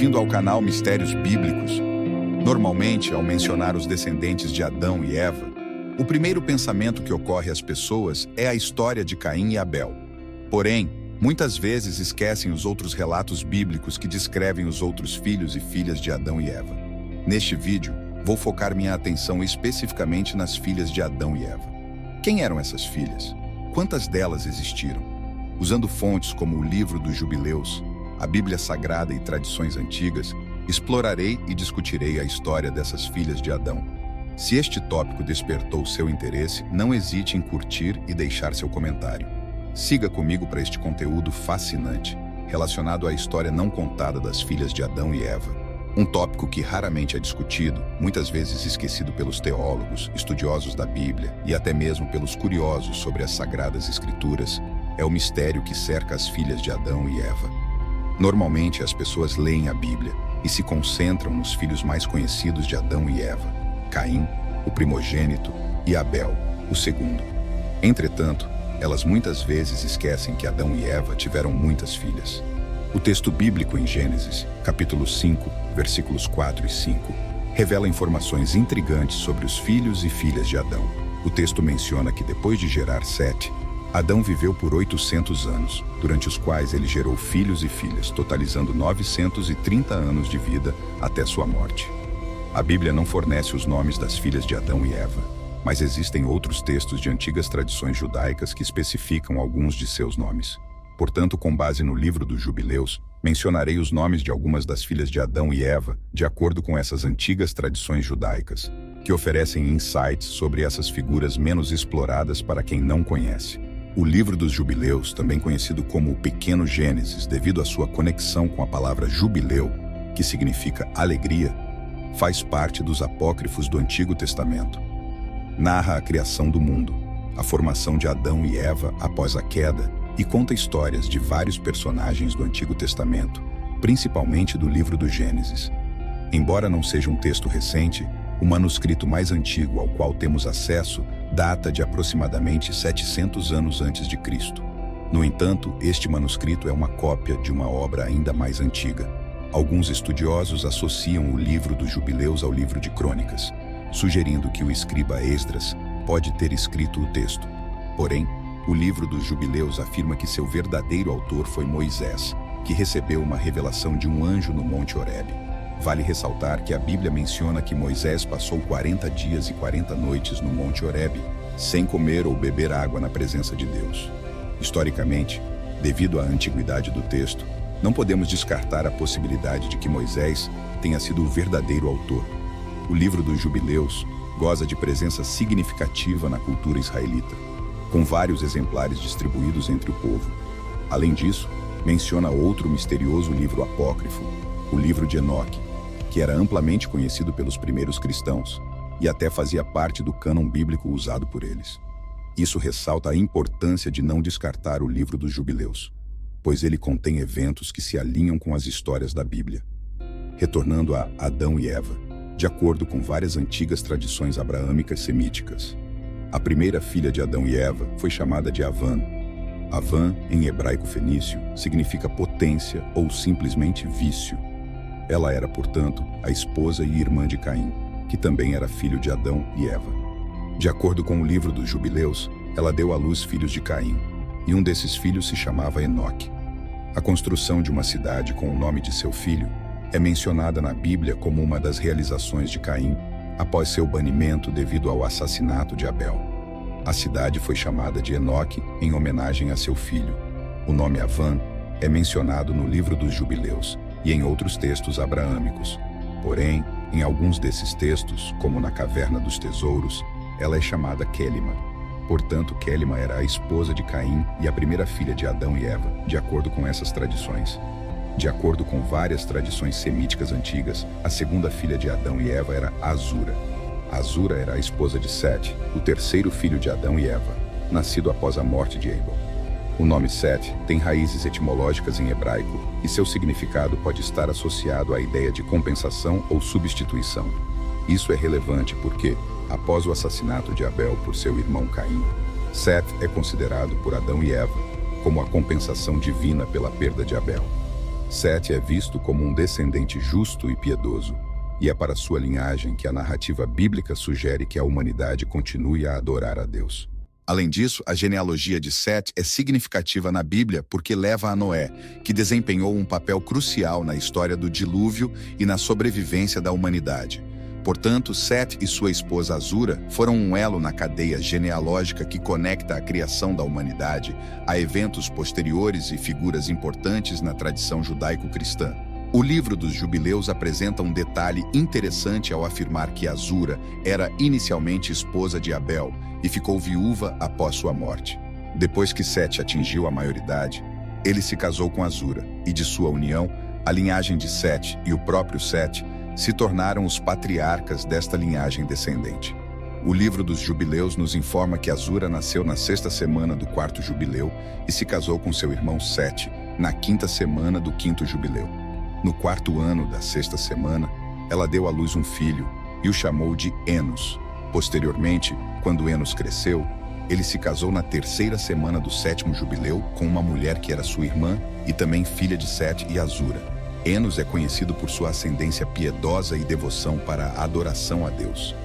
Bem-vindo ao canal Mistérios Bíblicos. Normalmente, ao mencionar os descendentes de Adão e Eva, o primeiro pensamento que ocorre às pessoas é a história de Caim e Abel. Porém, muitas vezes esquecem os outros relatos bíblicos que descrevem os outros filhos e filhas de Adão e Eva. Neste vídeo, vou focar minha atenção especificamente nas filhas de Adão e Eva. Quem eram essas filhas? Quantas delas existiram? Usando fontes como o livro dos Jubileus, a Bíblia Sagrada e tradições antigas, explorarei e discutirei a história dessas filhas de Adão. Se este tópico despertou seu interesse, não hesite em curtir e deixar seu comentário. Siga comigo para este conteúdo fascinante, relacionado à história não contada das filhas de Adão e Eva. Um tópico que raramente é discutido, muitas vezes esquecido pelos teólogos, estudiosos da Bíblia e até mesmo pelos curiosos sobre as Sagradas Escrituras, é o mistério que cerca as filhas de Adão e Eva. Normalmente, as pessoas leem a Bíblia e se concentram nos filhos mais conhecidos de Adão e Eva, Caim, o primogênito, e Abel, o segundo. Entretanto, elas muitas vezes esquecem que Adão e Eva tiveram muitas filhas. O texto bíblico em Gênesis, capítulo 5, versículos 4 e 5, revela informações intrigantes sobre os filhos e filhas de Adão. O texto menciona que depois de gerar Sete, Adão viveu por 800 anos, durante os quais ele gerou filhos e filhas, totalizando 930 anos de vida até sua morte. A Bíblia não fornece os nomes das filhas de Adão e Eva, mas existem outros textos de antigas tradições judaicas que especificam alguns de seus nomes. Portanto, com base no livro dos Jubileus, mencionarei os nomes de algumas das filhas de Adão e Eva, de acordo com essas antigas tradições judaicas, que oferecem insights sobre essas figuras menos exploradas para quem não conhece. O livro dos Jubileus, também conhecido como o Pequeno Gênesis, devido à sua conexão com a palavra jubileu, que significa alegria, faz parte dos apócrifos do Antigo Testamento. Narra a criação do mundo, a formação de Adão e Eva após a queda e conta histórias de vários personagens do Antigo Testamento, principalmente do livro do Gênesis. Embora não seja um texto recente, o manuscrito mais antigo ao qual temos acesso data de aproximadamente 700 anos antes de Cristo. No entanto, este manuscrito é uma cópia de uma obra ainda mais antiga. Alguns estudiosos associam o livro dos Jubileus ao livro de Crônicas, sugerindo que o escriba Esdras pode ter escrito o texto. Porém, o livro dos Jubileus afirma que seu verdadeiro autor foi Moisés, que recebeu uma revelação de um anjo no Monte Horebe. Vale ressaltar que a Bíblia menciona que Moisés passou 40 dias e 40 noites no Monte Horebe, sem comer ou beber água na presença de Deus. Historicamente, devido à antiguidade do texto, não podemos descartar a possibilidade de que Moisés tenha sido o verdadeiro autor. O livro dos Jubileus goza de presença significativa na cultura israelita, com vários exemplares distribuídos entre o povo. Além disso, menciona outro misterioso livro apócrifo, o livro de Enoque, que era amplamente conhecido pelos primeiros cristãos e até fazia parte do cânon bíblico usado por eles. Isso ressalta a importância de não descartar o livro dos Jubileus, pois ele contém eventos que se alinham com as histórias da Bíblia. Retornando a Adão e Eva, de acordo com várias antigas tradições abraâmicas semíticas, a primeira filha de Adão e Eva foi chamada de Avã. Avã, em hebraico fenício, significa potência ou simplesmente vício. Ela era, portanto, a esposa e irmã de Caim, que também era filho de Adão e Eva. De acordo com o livro dos Jubileus, ela deu à luz filhos de Caim, e um desses filhos se chamava Enoque. A construção de uma cidade com o nome de seu filho é mencionada na Bíblia como uma das realizações de Caim após seu banimento devido ao assassinato de Abel. A cidade foi chamada de Enoque em homenagem a seu filho. O nome Avã é mencionado no livro dos Jubileus e em outros textos abraâmicos. Porém, em alguns desses textos, como na Caverna dos Tesouros, ela é chamada Quélima. Portanto, Quélima era a esposa de Caim e a primeira filha de Adão e Eva, de acordo com essas tradições. De acordo com várias tradições semíticas antigas, a segunda filha de Adão e Eva era Azura. Azura era a esposa de Sete, o terceiro filho de Adão e Eva, nascido após a morte de Abel. O nome Sete tem raízes etimológicas em hebraico e seu significado pode estar associado à ideia de compensação ou substituição. Isso é relevante porque, após o assassinato de Abel por seu irmão Caim, Sete é considerado por Adão e Eva como a compensação divina pela perda de Abel. Sete é visto como um descendente justo e piedoso, e é para sua linhagem que a narrativa bíblica sugere que a humanidade continue a adorar a Deus. Além disso, a genealogia de Sete é significativa na Bíblia porque leva a Noé, que desempenhou um papel crucial na história do dilúvio e na sobrevivência da humanidade. Portanto, Sete e sua esposa Azura foram um elo na cadeia genealógica que conecta a criação da humanidade a eventos posteriores e figuras importantes na tradição judaico-cristã. O livro dos Jubileus apresenta um detalhe interessante ao afirmar que Azura era inicialmente esposa de Abel e ficou viúva após sua morte. Depois que Sete atingiu a maioridade, ele se casou com Azura, e de sua união, a linhagem de Sete e o próprio Sete se tornaram os patriarcas desta linhagem descendente. O livro dos Jubileus nos informa que Azura nasceu na 6ª semana do 4º jubileu e se casou com seu irmão Sete na 5ª semana do 5º jubileu. No 4º ano da 6ª semana, ela deu à luz um filho e o chamou de Enos. Posteriormente, quando Enos cresceu, ele se casou na 3ª semana do 7º jubileu com uma mulher que era sua irmã e também filha de Sete e Azura. Enos é conhecido por sua ascendência piedosa e devoção para a adoração a Deus.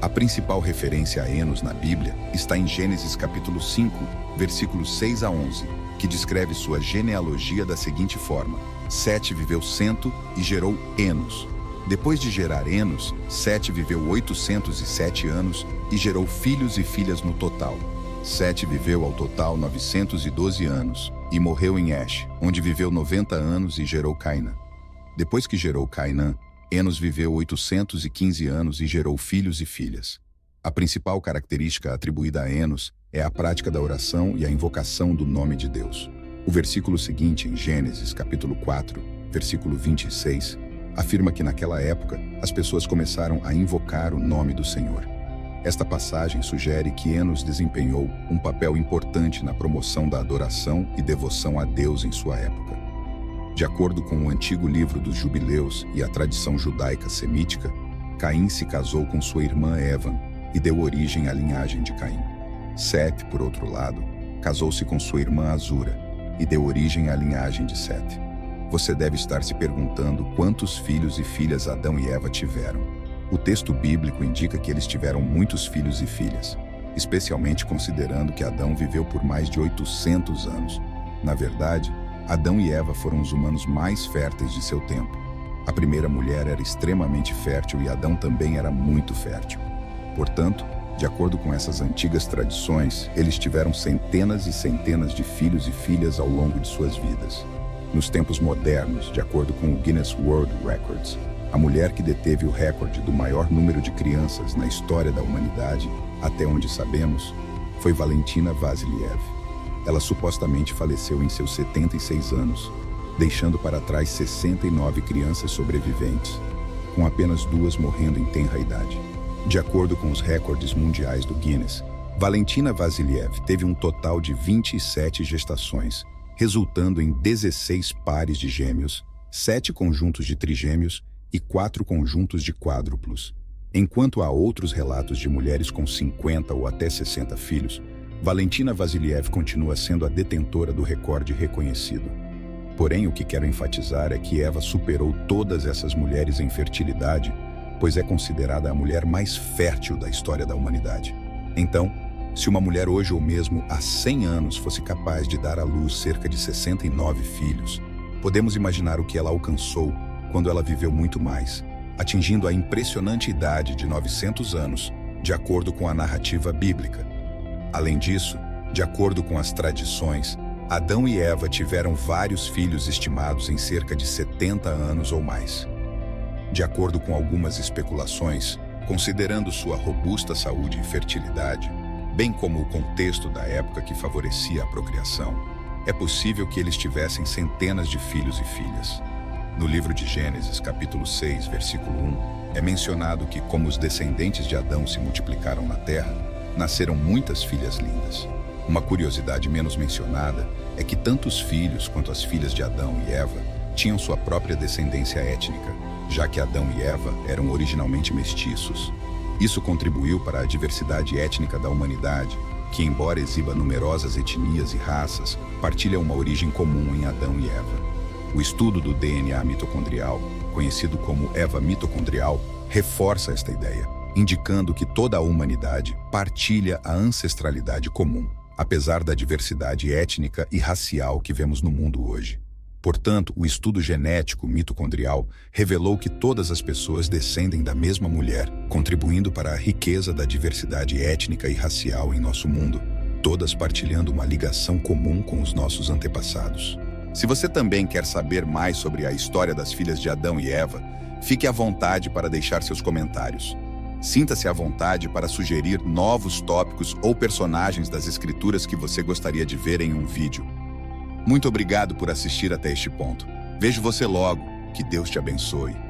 A principal referência a Enos na Bíblia está em Gênesis capítulo 5, versículos 6 a 11, que descreve sua genealogia da seguinte forma: Sete viveu 100 e gerou Enos. Depois de gerar Enos, Sete viveu 807 anos e gerou filhos e filhas no total. Sete viveu ao total 912 anos e morreu em Esh, onde viveu 90 anos e gerou Cainã. Depois que gerou Cainã, Enos viveu 815 anos e gerou filhos e filhas. A principal característica atribuída a Enos é a prática da oração e a invocação do nome de Deus. O versículo seguinte, em Gênesis capítulo 4, versículo 26, afirma que naquela época as pessoas começaram a invocar o nome do Senhor. Esta passagem sugere que Enos desempenhou um papel importante na promoção da adoração e devoção a Deus em sua época. De acordo com o antigo livro dos Jubileus e a tradição judaica semítica, Caim se casou com sua irmã Eva e deu origem à linhagem de Caim. Sete, por outro lado, casou-se com sua irmã Azura e deu origem à linhagem de Sete. Você deve estar se perguntando quantos filhos e filhas Adão e Eva tiveram. O texto bíblico indica que eles tiveram muitos filhos e filhas, especialmente considerando que Adão viveu por mais de 800 anos. Na verdade, Adão e Eva foram os humanos mais férteis de seu tempo. A primeira mulher era extremamente fértil e Adão também era muito fértil. Portanto, de acordo com essas antigas tradições, eles tiveram centenas e centenas de filhos e filhas ao longo de suas vidas. Nos tempos modernos, de acordo com o Guinness World Records, a mulher que deteve o recorde do maior número de crianças na história da humanidade, até onde sabemos, foi Valentina Vassiliev. Ela supostamente faleceu em seus 76 anos, deixando para trás 69 crianças sobreviventes, com apenas 2 morrendo em tenra idade. De acordo com os recordes mundiais do Guinness, Valentina Vassiliev teve um total de 27 gestações, resultando em 16 pares de gêmeos, 7 conjuntos de trigêmeos e 4 conjuntos de quádruplos. Enquanto há outros relatos de mulheres com 50 ou até 60 filhos, Valentina Vassiliev continua sendo a detentora do recorde reconhecido. Porém, o que quero enfatizar é que Eva superou todas essas mulheres em fertilidade, pois é considerada a mulher mais fértil da história da humanidade. Então, se uma mulher hoje ou mesmo há 100 anos fosse capaz de dar à luz cerca de 69 filhos, podemos imaginar o que ela alcançou quando ela viveu muito mais, atingindo a impressionante idade de 900 anos, de acordo com a narrativa bíblica. Além disso, de acordo com as tradições, Adão e Eva tiveram vários filhos estimados em cerca de 70 anos ou mais. De acordo com algumas especulações, considerando sua robusta saúde e fertilidade, bem como o contexto da época que favorecia a procriação, é possível que eles tivessem centenas de filhos e filhas. No livro de Gênesis, capítulo 6, versículo 1, é mencionado que, como os descendentes de Adão se multiplicaram na terra, nasceram muitas filhas lindas. Uma curiosidade menos mencionada é que tanto os filhos quanto as filhas de Adão e Eva tinham sua própria descendência étnica, já que Adão e Eva eram originalmente mestiços. Isso contribuiu para a diversidade étnica da humanidade, que, embora exiba numerosas etnias e raças, partilha uma origem comum em Adão e Eva. O estudo do DNA mitocondrial, conhecido como EVA mitocondrial, reforça esta ideia, indicando que toda a humanidade partilha a ancestralidade comum, apesar da diversidade étnica e racial que vemos no mundo hoje. Portanto, o estudo genético mitocondrial revelou que todas as pessoas descendem da mesma mulher, contribuindo para a riqueza da diversidade étnica e racial em nosso mundo, todas partilhando uma ligação comum com os nossos antepassados. Se você também quer saber mais sobre a história das filhas de Adão e Eva, fique à vontade para deixar seus comentários. Sinta-se à vontade para sugerir novos tópicos ou personagens das escrituras que você gostaria de ver em um vídeo. Muito obrigado por assistir até este ponto. Vejo você logo. Que Deus te abençoe.